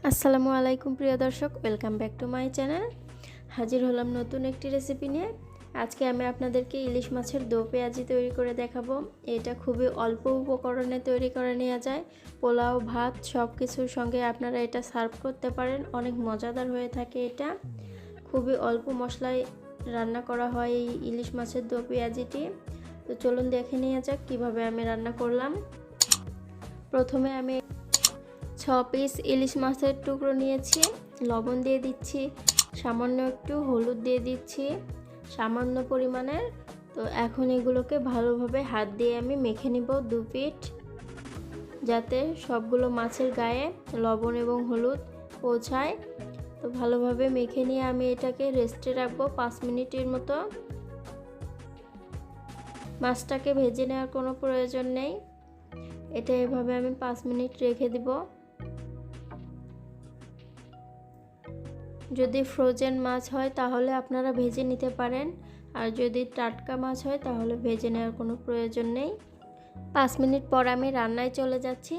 আসসালামু আলাইকুম প্রিয় দর্শক, welcome back to my channel. হাজির হলাম নতুন একটি রেসিপি নিয়ে। আজকে আমি আপনাদেরকে ইলিশ মাছের দো পেঁয়াজি তৈরি করে দেখাবো। এটা খুবই অল্প উপকরণে তৈরি করে নেওয়া যায়। পোলাও, ভাত সব কিছুর সঙ্গে আপনারা এটা সার্ভ করতে পারেন। অনেক মজাদার হয়ে থাকে এটা। খুবই অল্প মশলায় রান্না করা হয় এই ইলিশ মাছের দো পেঁয়াজিটি। তো চলুন দেখে নেওয়া যাক কীভাবে আমি রান্না করলাম। প্রথমে আমি 6 পিস ইলিশ মাছের টুকরো নিয়েছি। লবণ দিয়ে দিচ্ছি, সামান্য একটু হলুদ দিয়ে দিচ্ছি, সামান্য পরিমাণের। তো এখন এগুলোকে ভালোভাবে হাত দিয়ে আমি মেখে নিব 2 পিঠ, যাতে সবগুলো মাছের গায়ে লবণ এবং হলুদ পৌঁছায়। তো ভালোভাবে মেখে নিয়ে আমি এটাকে রেস্টে রাখবো 5 মিনিটের মতো। মাছটাকে ভেজে নেওয়ার কোনো প্রয়োজন নেই, এটা এভাবে আমি 5 মিনিট রেখে দিব। যদি ফ্রোজেন মাছ হয় তাহলে আপনারা ভেজে নিতে পারেন, আর যদি টাটকা মাছ হয় তাহলে ভেজে নেওয়ার কোনো প্রয়োজন নেই। 5 মিনিট পর আমি রান্নায় চলে যাচ্ছি।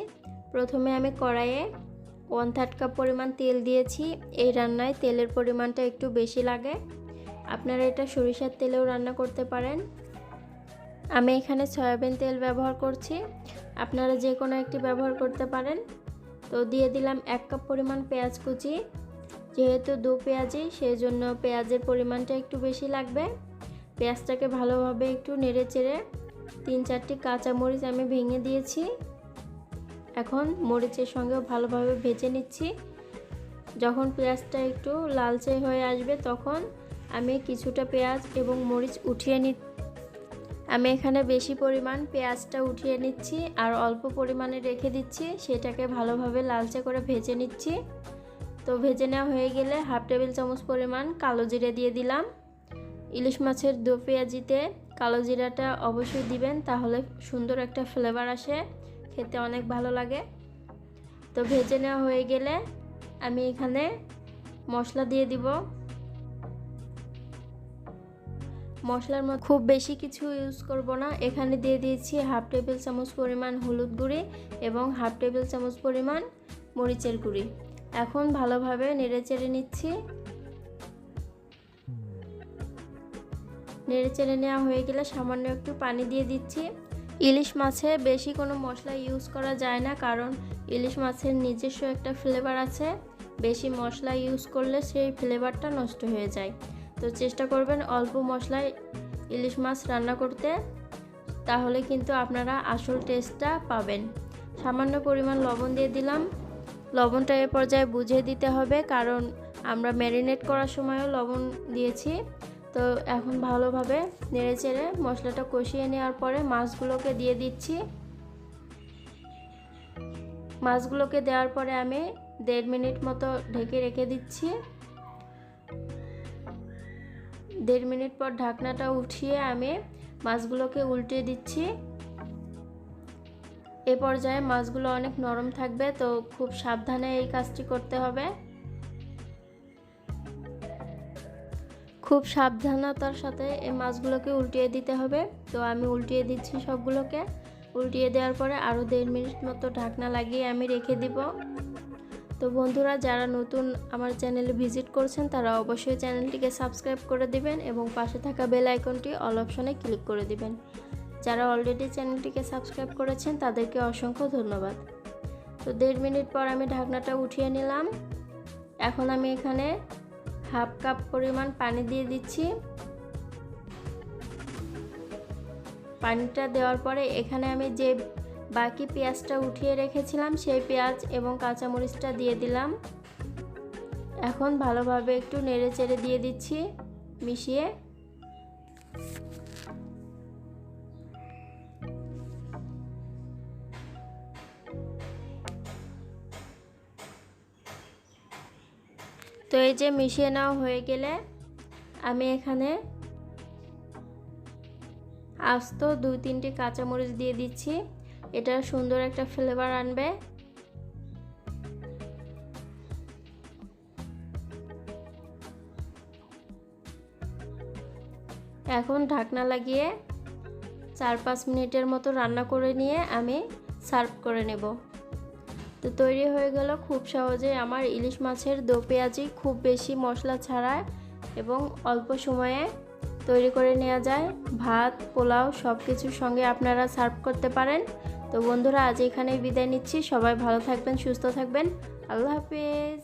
প্রথমে আমি কড়াইয়ে 1/3 কাপ পরিমাণ তেল দিয়েছি। এই রান্নায় তেলের পরিমাণটা একটু বেশি লাগে, আপনারা এটা সরিষার তেলেও রান্না করতে পারেন। আমি এখানে সয়াবিন তেল ব্যবহার করছি, আপনারা যে কোনো একটি ব্যবহার করতে পারেন। তো দিয়ে দিলাম 1 কাপ পরিমাণ পেঁয়াজ কুচি। যেহেতু দো পেঁয়াজি, সেই জন্য পেঁয়াজের পরিমাণটা একটু বেশি লাগবে। পেঁয়াজটাকে ভালোভাবে একটু নেড়ে চেড়ে 3-4টি কাঁচামরিচ আমি ভেঙে দিয়েছি। এখন মরিচের সঙ্গেও ভালোভাবে ভেজে নিচ্ছি। যখন পেঁয়াজটা একটু লালচে হয়ে আসবে তখন আমি কিছুটা পেঁয়াজ এবং মরিচ উঠিয়ে আমি এখানে বেশি পরিমাণ পেঁয়াজটা উঠিয়ে নিচ্ছি আর অল্প পরিমাণে রেখে দিচ্ছি। সেটাকে ভালোভাবে লালচে করে ভেজে নিচ্ছি। তো ভেজে নেওয়া হয়ে গেলে 1/2 টেবিল চামচ পরিমাণ কালো জিরে দিয়ে দিলাম। ইলিশ মাছের দো পেঁয়াজিতে কালো জিরাটা অবশ্যই দিবেন, তাহলে সুন্দর একটা ফ্লেভার আসে, খেতে অনেক ভালো লাগে। তো ভেজে নেওয়া হয়ে গেলে আমি এখানে মশলা দিয়ে দিব। মশলার মধ্যে খুব বেশি কিছু ইউজ করব না। এখানে দিয়ে দিয়েছি 1/2 টেবিল চামচ পরিমাণ হলুদ গুঁড়ি এবং 1/2 টেবিল চামচ পরিমাণ মরিচের গুঁড়ি। এখন ভালোভাবে নেড়েচেড়ে নিচ্ছি। নেড়েচেড়ে নেওয়া হয়ে গেলে সামান্য একটু পানি দিয়ে দিচ্ছি। ইলিশ মাছে বেশি কোনো মশলা ইউজ করা যায় না, কারণ ইলিশ মাছের নিজস্ব একটা ফ্লেভার আছে। বেশি মশলা ইউজ করলে সেই ফ্লেভারটা নষ্ট হয়ে যায়। তো চেষ্টা করবেন অল্প মশলায় ইলিশ মাছ রান্না করতে, তাহলে কিন্তু আপনারা আসল টেস্টটা পাবেন। সামান্য পরিমাণ লবণ দিয়ে দিলাম। লবণটা এ পর্যায়ে বুঝে দিতে হবে, কারণ আমরা ম্যারিনেট করার সময়ও লবণ দিয়েছি। তো এখন ভালোভাবে নেড়েচেড়ে মশলাটা কষিয়ে নেওয়ার পরে মাছগুলোকে দিয়ে দিচ্ছি। মাছগুলোকে দেওয়ার পরে আমি 1.5 মিনিট মতো ঢেকে রেখে দিচ্ছি। 1.5 মিনিট পর ঢাকনাটা উঠিয়ে আমি মাছগুলোকে উল্টে দিচ্ছি। এ পর্যায়ে মাছগুলো অনেক নরম থাকবে, তো খুব সাবধানে এই কাজটি করতে হবে। খুব সাবধানতার সাথে এই মাছগুলোকে উল্টিয়ে দিতে হবে। তো আমি উল্টিয়ে দিচ্ছি সবগুলোকে। উল্টিয়ে দেওয়ার পরে আরও 1.5 মিনিট মতো ঢাকনা লাগিয়ে আমি রেখে দিব। তো বন্ধুরা, যারা নতুন আমার চ্যানেলে ভিজিট করছেন তারা অবশ্যই চ্যানেলটিকে সাবস্ক্রাইব করে দিবেন এবং পাশে থাকা বেল আইকনটি অল অপশনে ক্লিক করে দিবেন। যারা অলরেডি চ্যানেলটিকে সাবস্ক্রাইব করেছেন তাদেরকে অসংখ্য ধন্যবাদ। তো 1.5 মিনিট পর আমি ঢাকনাটা উঠিয়ে নিলাম। এখন আমি এখানে 1/2 কাপ পরিমাণ পানি দিয়ে দিচ্ছি। পানিটা দেওয়ার পরে এখানে আমি যে বাকি পেঁয়াজটা উঠিয়ে রেখেছিলাম সেই পেঁয়াজ এবং কাঁচামরিচটা দিয়ে দিলাম। এখন ভালোভাবে একটু নেড়ে চেড়ে দিয়ে দিচ্ছি মিশিয়ে। তো এই যে মিশিয়ে নেওয়া হয়ে গেলে আমি এখানে আস্ত 2-3টি কাঁচামরিচ দিয়ে দিচ্ছি। এটা সুন্দর একটা ফ্লেভার আনবে। এখন ঢাকনা লাগিয়ে 4-5 মিনিটের মতো রান্না করে নিয়ে আমি সার্ভ করে নেব। তো তৈরি হয়ে গেল খুব সহজে আমার ইলিশ মাছের দো পেঁয়াজি, খুব বেশি মশলা ছাড়া এবং অল্প সময়ে তৈরি করে নেওয়া যায়। ভাত, পোলাও সব কিছুর সঙ্গে আপনারা সার্ভ করতে পারেন। তো বন্ধুরা, আজ এখানেই বিদায় নিচ্ছি। সবাই ভালো থাকবেন, সুস্থ থাকবেন। আল্লাহ হাফেজ।